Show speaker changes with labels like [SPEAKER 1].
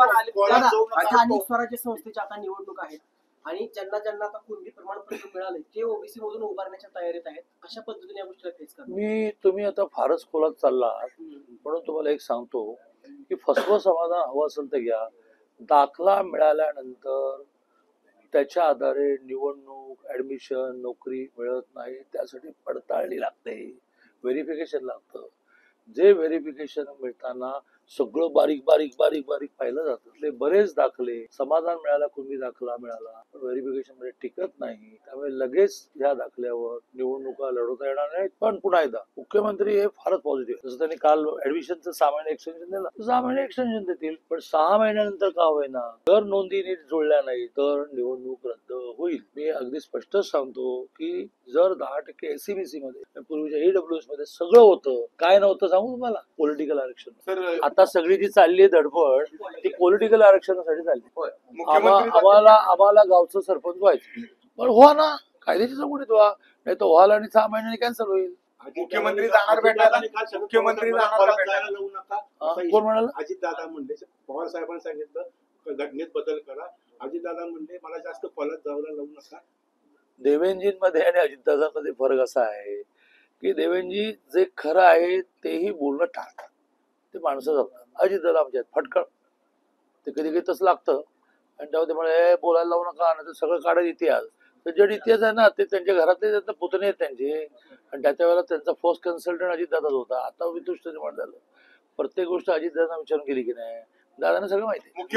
[SPEAKER 1] स्थानिक स्वराज्य संस्थेच्या आता निवडणूक आहेत आणि ज्यांना ज्यांना आता कुणबी प्रमाणपत्र मिळाले ते ओबीसी मधून उभारण्याच्या तयारीत आहेत. अशा पद्धतीने या गोष्टीला फेस करणार.
[SPEAKER 2] तुम्ही आता फारच खोलात चालला म्हणून तुम्हाला एक सांगतो की फसवं समाधान हवं असेल तर घ्या. दाखला मिळाल्यानंतर त्याच्या आधारे निवडणूक ऍडमिशन नोकरी मिळत नाही. त्यासाठी पडताळणी लागते, व्हेरिफिकेशन लागतं. जे व्हेरिफिकेशन मिळताना सगळं बारीक बारीक बारीक बारीक पाहिलं जातं. बरेच दाखले समाधान मिळाला, कुणबी दाखला मिळाला पण व्हेरिफिकेशन मध्ये टिकत नाही. त्यामुळे लगेच ह्या दाखल्यावर निवडणुका लढवता येणार नाहीत. पण पुन्हा एकदा मुख्यमंत्री हे फारच पॉझिटिव्ह. जसं त्यांनी काल ऍडमिशनचं 6 महिने एक्सटेन्शन दिलं, 6 महिने एक्सटेन्शन देतील. पण 6 महिन्यानंतर का होईना जर नोंदी नीट जुळल्या नाही तर निवडणूक रद्द होईल. मी अगदी स्पष्टच सांगतो की जर 10% SCBC मध्ये पूर्वीच्या EWS मध्ये सगळं होतं, काय नव्हतं सांगू तुम्हाला? पॉलिटिकल आरक्षण. आता सगळी जी चालली आहे धडपड ती पॉलिटिकल आरक्षणासाठी चालली. आम्हाला गावचं सरपंच व्हायचं, पण व्हा ना, कायद्याची चौकटीत व्हा, नाही तर व्हाल आणि 6 महिन्यांनी कॅन्सल होईल.
[SPEAKER 3] मुख्यमंत्री जाणार भेटायला, मुख्यमंत्री जाणार भेटायला लावू नका.
[SPEAKER 2] कोण म्हणाल?
[SPEAKER 3] अजितदादा म्हणले, पवार साहेबांनी सांगितलं घटनेत बदल करा. अजितदादा म्हणले मला जास्त खोलात जायला लावू नका.
[SPEAKER 2] देवेंजींमध्ये आणि अजितदादांमध्ये फरक असा आहे की देवेंजी जे खरं आहे तेही बोलणं टाळतात. ते माणसं जपतात. अजितदादा आमच्यात फटकळ, ते कधी कधी तसं लागतं आणि तेव्हा ते म्हणे बोलायला लावू नका, नाही तर सगळं काढत इतिहास. तर जे इतिहास आहे ना ते त्यांच्या घरातले त्यांचे पुतणे आहेत त्यांचे, आणि त्याच्या वेळेला त्यांचा फर्स्ट कन्सल्टंट अजितदादाच होता. आता वितुष्ट निर्माण झालं. प्रत्येक गोष्ट अजितदादांना विचारून केली की नाही, दादांना सगळं माहिती.